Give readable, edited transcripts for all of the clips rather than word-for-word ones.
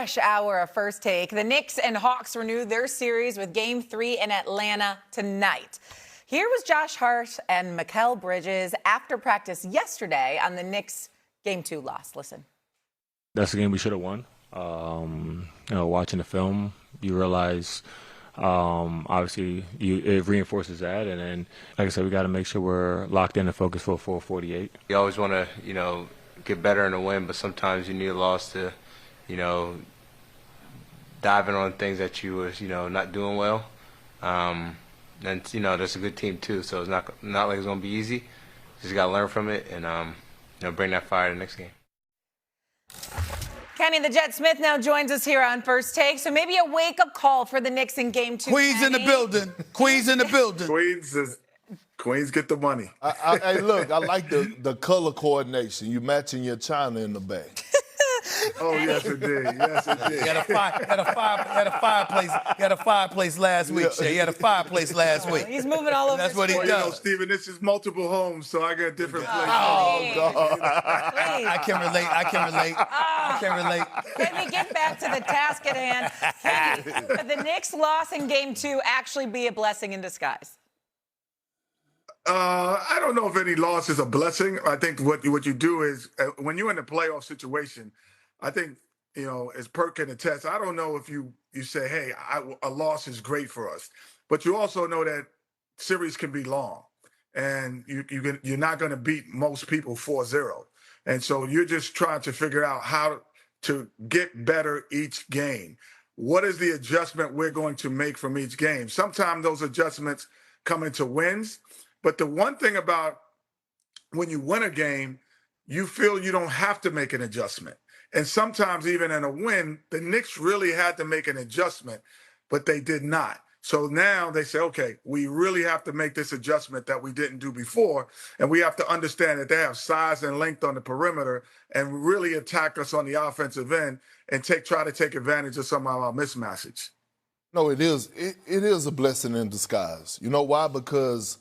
Rush hour of First Take. The Knicks and Hawks renew their series with Game 3 in Atlanta tonight. Here was Josh Hart and Mikal Bridges after practice yesterday on the Knicks Game 2 loss. Listen. That's a game we should have won. Watching the film, you realize, obviously, it reinforces that. And then, like I said, we got to make sure we're locked in and focused for 448. You always want to, get better in a win, but sometimes you need a loss to, dive in on things that you was, not doing well. And, that's a good team too, so it's not like it's going to be easy. Just got to learn from it and, bring that fire to the next game. Kenny the Jet Smith now joins us here on First Take. So maybe a wake-up call for the Knicks in Game 2. Queens in the building. Queens in the building. Queens get the money. Hey, look, I like the color coordination. You matching your china in the back. Oh, yes, it did. Yes, it did. He had a fireplace last week, Shay. He had a fireplace last week. He's moving all over. That's what he does. Stephen, this is multiple homes, so I got different places. Oh, God. I can relate. Can we get back to the task at hand? Could the Knicks' loss in Game 2 actually be a blessing in disguise? I don't know if any loss is a blessing. I think what you do is when you're in a playoff situation, I think, as Perk can attest, I don't know if you say, hey, a loss is great for us. But you also know that series can be long. And you're not going to beat most people 4-0. And so you're just trying to figure out how to get better each game. What is the adjustment we're going to make from each game? Sometimes those adjustments come into wins. But the one thing about when you win a game, you feel you don't have to make an adjustment. And sometimes even in a win, the Knicks really had to make an adjustment, but they did not. So now they say, okay, we really have to make this adjustment that we didn't do before. And we have to understand that they have size and length on the perimeter and really attack us on the offensive end and try to take advantage of some of our mismatches. No, it is. It is a blessing in disguise. You know why? Because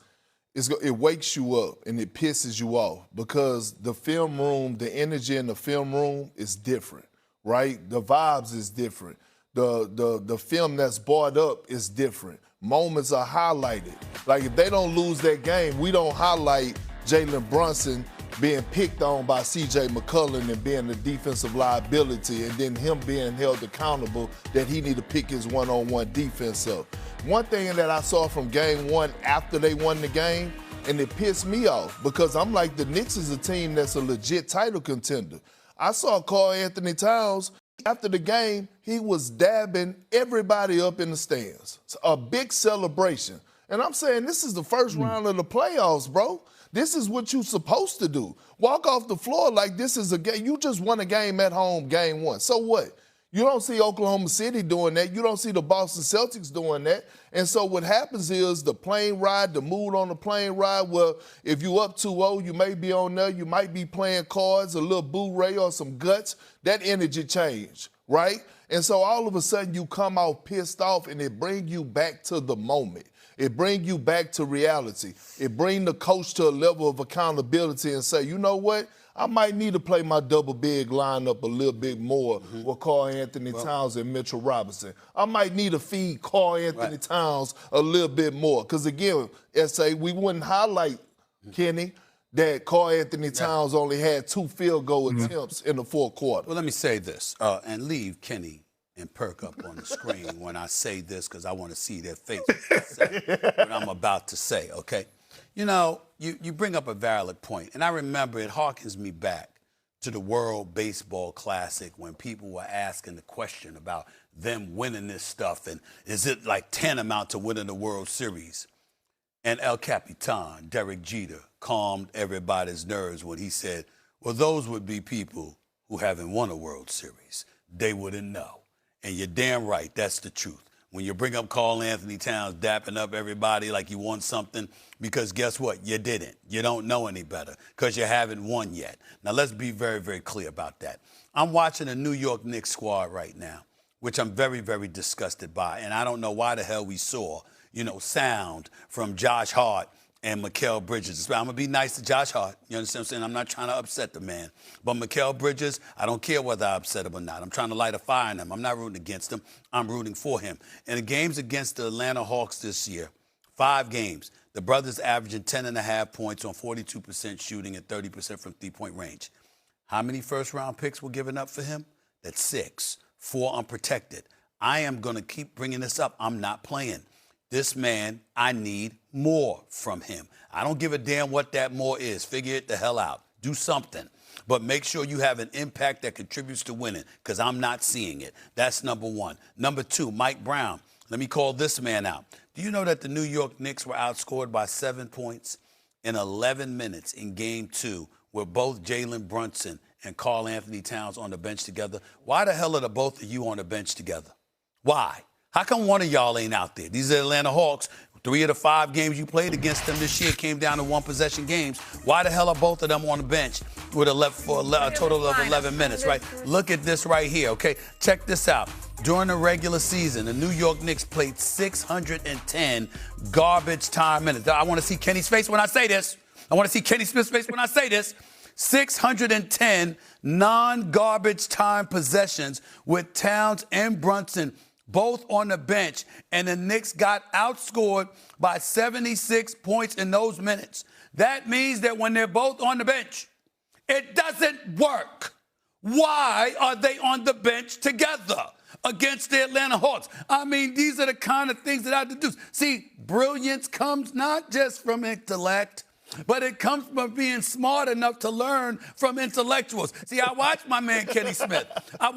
it wakes you up and it pisses you off because the film room, the energy in the film room is different, right? The vibes is different. The film that's brought up is different. Moments are highlighted. Like if they don't lose that game, we don't highlight Jalen Brunson being picked on by C.J. McCollum and being the defensive liability and then him being held accountable that he need to pick his one-on-one defense up. One thing that I saw from Game 1 after they won the game, and it pissed me off because I'm like, the Knicks is a team that's a legit title contender. I saw Karl Anthony Towns after the game, he was dabbing everybody up in the stands. It's a big celebration. And I'm saying this is the first round of the playoffs, bro. This is what you're supposed to do. Walk off the floor like this is a game. You just won a game at home, Game 1. So what? You don't see Oklahoma City doing that. You don't see the Boston Celtics doing that. And so what happens is the plane ride, the mood on the plane ride, well, if you up 2-0, you may be on there. You might be playing cards, a little Blu-ray or some guts. That energy change, right? And so all of a sudden you come out pissed off and it bring you back to the moment. It bring you back to reality. It bring the coach to a level of accountability and say, you know what? I might need to play my double big lineup a little bit more with Karl Anthony Towns and Mitchell Robinson. I might need to feed Karl Anthony Towns a little bit more. Because, again, S.A., we wouldn't highlight, Kenny, that Karl Anthony Towns only had 2 field goal attempts in the fourth quarter. Well, let me say this, and leave Kenny and Perk up on the screen when I say this because I want to see their face what I'm about to say, okay? You bring up a valid point, and I remember it harkens me back to the World Baseball Classic when people were asking the question about them winning this stuff, and is it like tantamount to winning the World Series? And El Capitan, Derek Jeter, calmed everybody's nerves when he said, well, those would be people who haven't won a World Series. They wouldn't know. And you're damn right, that's the truth. When you bring up Karl Anthony Towns dapping up everybody like you won something, because guess what? You didn't. You don't know any better because you haven't won yet. Now, let's be very, very clear about that. I'm watching a New York Knicks squad right now, which I'm very, very disgusted by. And I don't know why the hell we saw, sound from Josh Hart and Mikal Bridges. I'm going to be nice to Josh Hart. You understand what I'm saying? I'm not trying to upset the man. But Mikal Bridges, I don't care whether I upset him or not. I'm trying to light a fire in him. I'm not rooting against him. I'm rooting for him. In the games against the Atlanta Hawks this year, 5 games, the brother's averaging 10.5 points on 42% shooting and 30% from three-point range. How many first-round picks were given up for him? That's 6. 4 unprotected. I am going to keep bringing this up. I'm not playing. This man, I need more from him. I don't give a damn what that more is. Figure it the hell out. Do something. But make sure you have an impact that contributes to winning, because I'm not seeing it. That's number 1. Number 2, Mike Brown. Let me call this man out. Do you know that the New York Knicks were outscored by 7 points in 11 minutes in Game 2 with both Jalen Brunson and Karl Anthony Towns on the bench together? Why the hell are the both of you on the bench together? Why? How come one of y'all ain't out there? These are Atlanta Hawks. 3 of the 5 games you played against them this year came down to one-possession games. Why the hell are both of them on the bench with a total of 11 minutes, right? Look at this right here, okay? Check this out. During the regular season, the New York Knicks played 610 garbage time minutes. I want to see Kenny's face when I say this. I want to see Kenny Smith's face when I say this. 610 non-garbage time possessions with Towns and Brunson both on the bench, and the Knicks got outscored by 76 points in those minutes. That means that when they're both on the bench, it doesn't work. Why are they on the bench together against the Atlanta Hawks? I mean, these are the kind of things that I deduce. See, brilliance comes not just from intellect, but it comes from being smart enough to learn from intellectuals. See, I watch my man Kenny Smith. I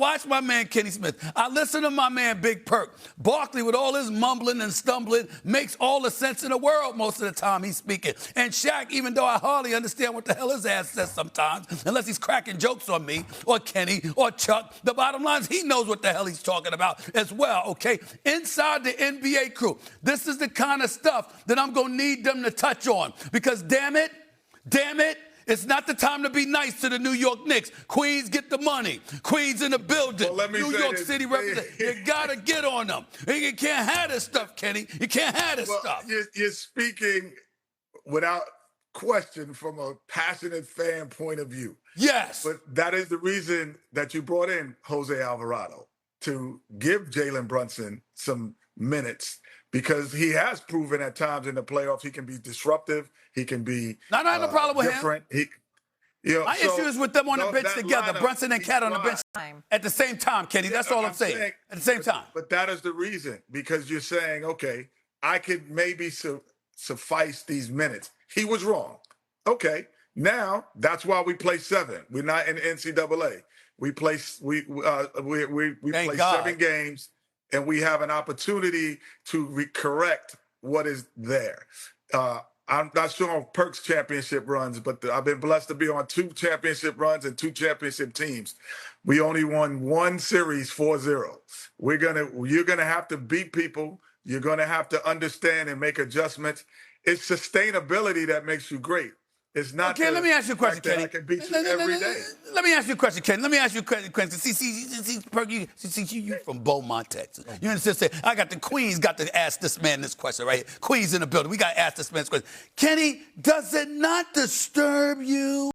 listen to my man Big Perk. Barkley, with all his mumbling and stumbling, makes all the sense in the world most of the time he's speaking. And Shaq, even though I hardly understand what the hell his ass says sometimes, unless he's cracking jokes on me or Kenny or Chuck, the bottom line is he knows what the hell he's talking about as well, okay? Inside the NBA crew, this is the kind of stuff that I'm going to need them to touch on, because damn it, it's not the time to be nice to the New York Knicks. Queens, get the money. Queens in the building. Well, New York City represent. You got to get on them. You can't have this stuff, Kenny. You can't have this stuff. You're speaking without question from a passionate fan point of view. Yes. But that is the reason that you brought in Jose Alvarado, to give Jalen Brunson some minutes, because he has proven at times in the playoffs he can be disruptive. He can be I don't have no problem with different. him. My issue is with them on the bench together, Brunson and Cat on the bench at the same time, Kenny. That's all I'm saying. At the same time. But that is the reason, because you're saying, okay, I could maybe suffice these minutes. He was wrong. Okay, now that's why we play 7. We're not in the NCAA. We play 7 games, and we have an opportunity to correct what is there. I'm not sure on Perk's championship runs, but I've been blessed to be on 2 championship runs and 2 championship teams. We only won 1 series 4-0. You're gonna have to beat people. You're gonna have to understand and make adjustments. It's sustainability that makes you great. It's not. Okay, let me ask you a question, Kenny. I can beat you every day. Let me ask you a question, Kenny. Let me ask you a question. See, Perk, you from Beaumont, Texas. You understand? I got the Queens got to ask this man this question right here. Queens in the building. We got to ask this man this question. Kenny, does it not disturb you